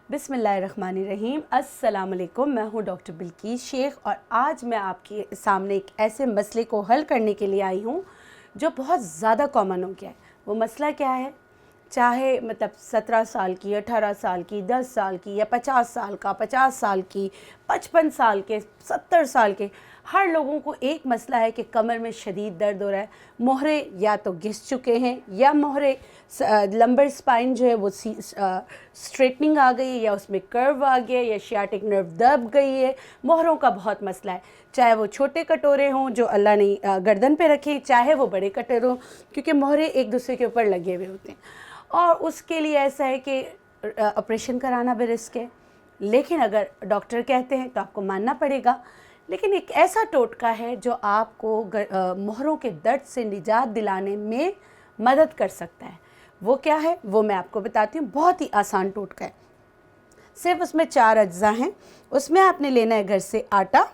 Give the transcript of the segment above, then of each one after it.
बिस्मिल्लाहिर्रहमानिर्रहीम। अस्सलाम वालेकुम। मैं हूँ डॉक्टर बिल्किस शेख और आज मैं आपके सामने एक ऐसे मसले को हल करने के लिए आई हूँ जो बहुत ज़्यादा कॉमन हो गया है। वो मसला क्या है? चाहे मतलब 17 साल की, 18 साल की, 10 साल की या 50 साल का, 50 साल की, 55 साल के, 70 साल के, हर लोगों को एक मसला है कि कमर में शदीद दर्द हो रहा है। मोहरे या तो घिस चुके हैं या मोहरे लंबर स्पाइन जो है वो स्ट्रेटनिंग आ गई है या उसमें कर्व आ गया या शियाटिक नर्व दब गई है। मोहरों का बहुत मसला है, चाहे वो छोटे कटोरे हों जो अल्लाह ने गर्दन पे रखे, चाहे वो बड़े कटोरे हों, क्योंकि मोहरे एक दूसरे के ऊपर लगे हुए होते हैं और उसके लिए ऐसा है कि ऑपरेशन कराना भी रिस्क है। लेकिन अगर डॉक्टर कहते हैं तो आपको मानना पड़ेगा। लेकिन एक ऐसा टोटका है जो आपको मोहरों के दर्द से निजात दिलाने में मदद कर सकता है। वो क्या है वो मैं आपको बताती हूँ। बहुत ही आसान टोटका है, सिर्फ उसमें 4 अज्जा हैं। उसमें आपने लेना है घर से आटा,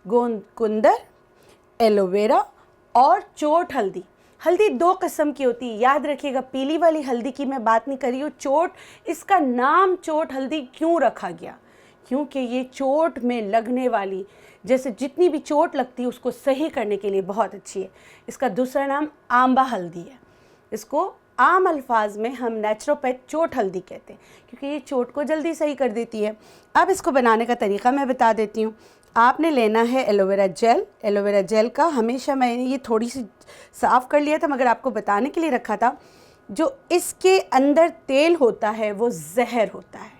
गोंद कुंदर, एलोवेरा और चोट हल्दी। हल्दी 2 किस्म की होती है, याद रखिएगा। पीली वाली हल्दी की मैं बात नहीं कर रही हूँ। चोट, इसका नाम चोट हल्दी क्यों रखा गया? क्योंकि ये चोट में लगने वाली, जैसे जितनी भी चोट लगती है उसको सही करने के लिए बहुत अच्छी है। इसका दूसरा नाम आंबा हल्दी है। इसको आम अल्फाज में हम नेचुरोपैथ चोट हल्दी कहते हैं क्योंकि ये चोट को जल्दी सही कर देती है। अब इसको बनाने का तरीका मैं बता देती हूँ। आपने लेना है एलोवेरा जेल। एलोवेरा जेल का हमेशा मैंने ये थोड़ी सी साफ़ कर लिया था मगर आपको बताने के लिए रखा था। जो इसके अंदर तेल होता है वो जहर होता है।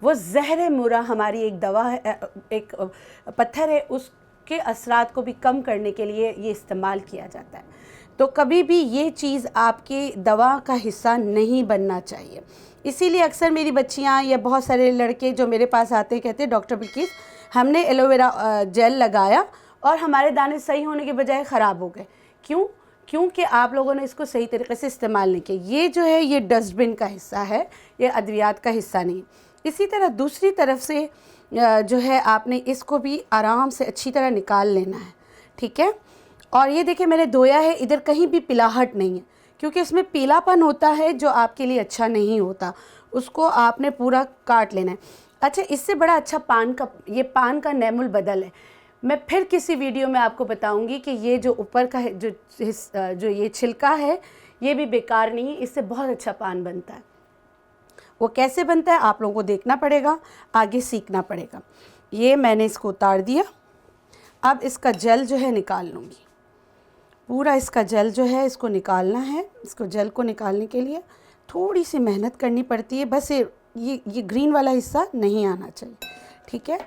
वो ज़हर मुरा हमारी एक दवा है, एक पत्थर है, उसके असरात को भी कम करने के लिए ये इस्तेमाल किया जाता है। तो कभी भी ये चीज़ आपकी दवा का हिस्सा नहीं बनना चाहिए। इसीलिए अक्सर मेरी बच्चियाँ या बहुत सारे लड़के जो मेरे पास आते हैं कहते हैं डॉक्टर बिल्किस हमने एलोवेरा जेल लगाया और हमारे दाने सही होने के बजाय ख़राब हो गए। क्यों? क्योंकि आप लोगों ने इसको सही तरीके से इस्तेमाल नहीं किया। ये जो है ये डस्टबिन का हिस्सा है, ये अद्वियात का हिस्सा नहीं। इसी तरह दूसरी तरफ से जो है आपने इसको भी आराम से अच्छी तरह निकाल लेना है, ठीक है। और ये देखिए मैंने धोया है, इधर कहीं भी पिलाहट नहीं है क्योंकि इसमें पीलापन होता है जो आपके लिए अच्छा नहीं होता। उसको आपने पूरा काट लेना है। अच्छा, इससे बड़ा अच्छा ये पान का नेमुल बदल है। मैं फिर किसी वीडियो में आपको बताऊंगी कि ये जो ऊपर का है जो ये छिलका है ये भी बेकार नहीं है, इससे बहुत अच्छा पान बनता है। वो कैसे बनता है आप लोगों को देखना पड़ेगा, आगे सीखना पड़ेगा। ये मैंने इसको उतार दिया। अब इसका जेल जो है निकाल लूँगी। पूरा इसका जेल जो है इसको निकालना है। इसको जेल को निकालने के लिए थोड़ी सी मेहनत करनी पड़ती है। बस ये ग्रीन वाला हिस्सा नहीं आना चाहिए, ठीक है।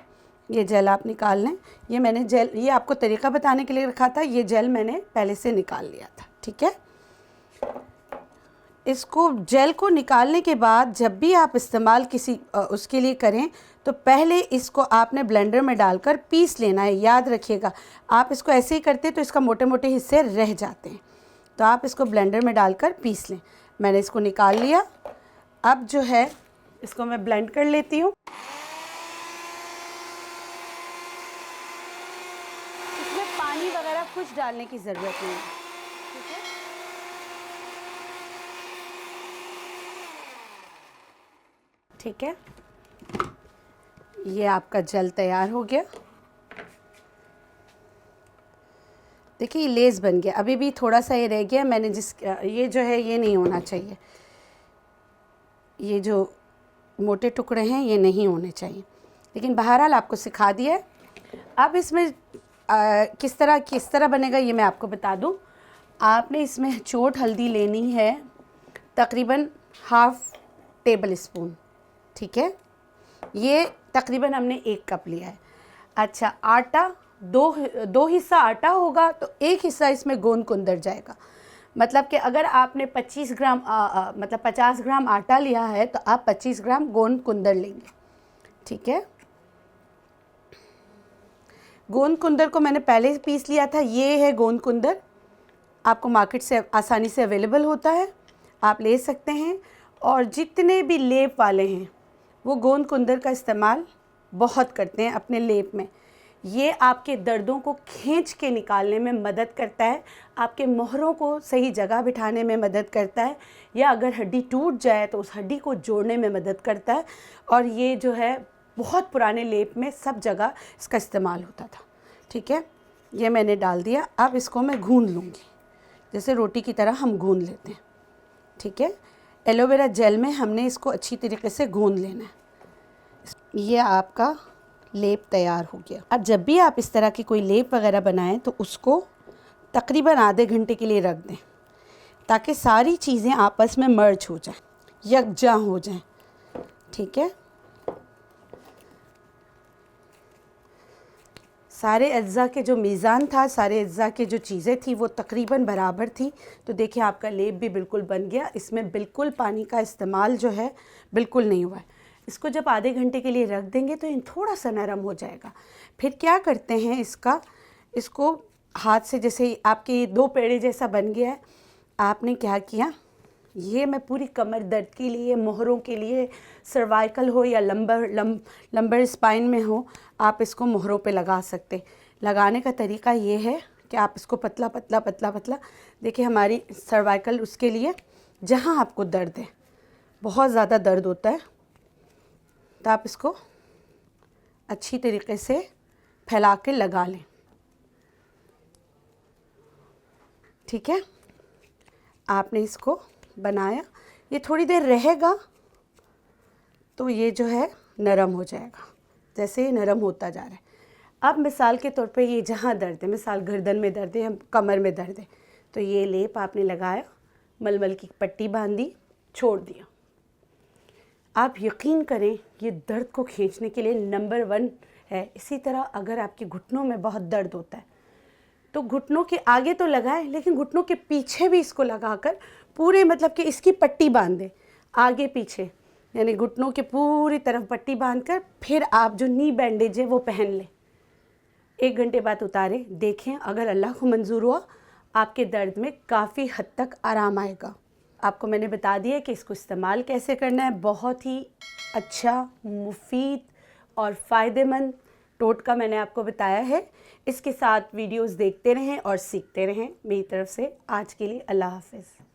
ये जेल आप निकाल लें। ये मैंने जेल, ये आपको तरीका बताने के लिए रखा था। ये जेल मैंने पहले से निकाल लिया था, ठीक है। इसको जेल को निकालने के बाद जब भी आप इस्तेमाल किसी उसके लिए करें तो पहले इसको आपने ब्लेंडर में डालकर पीस लेना है। याद रखिएगा, आप इसको ऐसे ही करते तो इसका मोटे मोटे हिस्से रह जाते हैं, तो आप इसको ब्लेंडर में डालकर पीस लें। मैंने इसको निकाल लिया। अब जो है इसको मैं ब्लेंड कर लेती हूँ। इसमें पानी वगैरह कुछ डालने की ज़रूरत नहीं है, ठीक है। ठीक है, ये आपका जेल तैयार हो गया। देखिए ये लेस बन गया। अभी भी थोड़ा सा ये रह गया। मैंने ये जो है ये नहीं होना चाहिए, ये जो मोटे टुकड़े हैं ये नहीं होने चाहिए, लेकिन बहरहाल आपको सिखा दिया है। अब इसमें किस तरह बनेगा ये मैं आपको बता दूं। आपने इसमें चोट हल्दी लेनी है तकरीबन ½ टेबल स्पून, ठीक है। ये तकरीबन हमने 1 कप लिया है। अच्छा, आटा दो हिस्सा आटा होगा तो 1 हिस्सा इसमें गोंद कुंदर जाएगा। मतलब कि अगर आपने 25 ग्राम मतलब 50 ग्राम आटा लिया है तो आप 25 ग्राम गोंद कुंदर लेंगे, ठीक है। गोंद कुंदर को मैंने पहले पीस लिया था। ये है गोंद कुंदर, आपको मार्केट से आसानी से अवेलेबल होता है, आप ले सकते हैं। और जितने भी लेप वाले हैं वो गोंद कुंदर का इस्तेमाल बहुत करते हैं अपने लेप में। ये आपके दर्दों को खींच के निकालने में मदद करता है, आपके मोहरों को सही जगह बिठाने में मदद करता है, या अगर हड्डी टूट जाए तो उस हड्डी को जोड़ने में मदद करता है। और ये जो है बहुत पुराने लेप में सब जगह इसका इस्तेमाल होता था। ठीक है, ये मैंने डाल दिया। अब इसको मैं गूंद लूँगी, जैसे रोटी की तरह हम गूंद लेते हैं। ठीक है, एलोवेरा जेल में हमने इसको अच्छी तरीके से गूंद लेना है। ये आपका लेप तैयार हो गया। अब जब भी आप इस तरह की कोई लेप वगैरह बनाएं तो उसको तकरीबन आधे घंटे के लिए रख दें, ताकि सारी चीज़ें आपस में मर्ज हो जाएं, यकजा हो जाएं। ठीक है, सारे अज्जा के जो मीज़ान था, सारे अज्जा के जो चीज़ें थी वो तकरीबन बराबर थी। तो देखिए आपका लेप भी बिल्कुल बन गया। इसमें बिल्कुल पानी का इस्तेमाल जो है बिल्कुल नहीं हुआ है। इसको जब आधे घंटे के लिए रख देंगे तो इन थोड़ा सा नरम हो जाएगा। फिर क्या करते हैं, इसको हाथ से, जैसे आपके 2 पेड़े जैसा बन गया है, आपने क्या किया, ये मैं पूरी कमर दर्द के लिए, मोहरों के लिए, सर्वाइकल हो या लंबर स्पाइन में हो, आप इसको मोहरों पे लगा सकते। लगाने का तरीका ये है कि आप इसको पतला पतला पतला पतला, देखिए हमारी सर्वाइकल, उसके लिए जहाँ आपको दर्द है, बहुत ज़्यादा दर्द होता है, तो आप इसको अच्छी तरीके से फैला के लगा लें। ठीक है, आपने इसको बनाया, ये थोड़ी देर रहेगा तो ये जो है नरम हो जाएगा। जैसे ये नरम होता जा रहा है, अब मिसाल के तौर पे ये जहाँ दर्द है, मिसाल गर्दन में दर्द है या कमर में दर्द है, तो ये लेप आपने लगाया, मलमल की पट्टी बांधी, छोड़ दिया। आप यकीन करें ये दर्द को खींचने के लिए नंबर 1 है। इसी तरह अगर आपके घुटनों में बहुत दर्द होता है तो घुटनों के आगे तो लगाएं, लेकिन घुटनों के पीछे भी इसको लगाकर पूरे, मतलब कि इसकी पट्टी बांध दें आगे पीछे, यानी घुटनों के पूरी तरफ पट्टी बांधकर फिर आप जो नी बैंडेज है वो पहन लें। 1 घंटे बाद उतारें, देखें अगर अल्लाह को मंजूर हुआ आपके दर्द में काफ़ी हद तक आराम आएगा। आपको मैंने बता दिया कि इसको इस्तेमाल कैसे करना है। बहुत ही अच्छा, मुफीद और फ़ायदेमंद टोटका मैंने आपको बताया है। इसके साथ वीडियोस देखते रहें और सीखते रहें। मेरी तरफ से आज के लिए अल्लाह हाफ़िज़।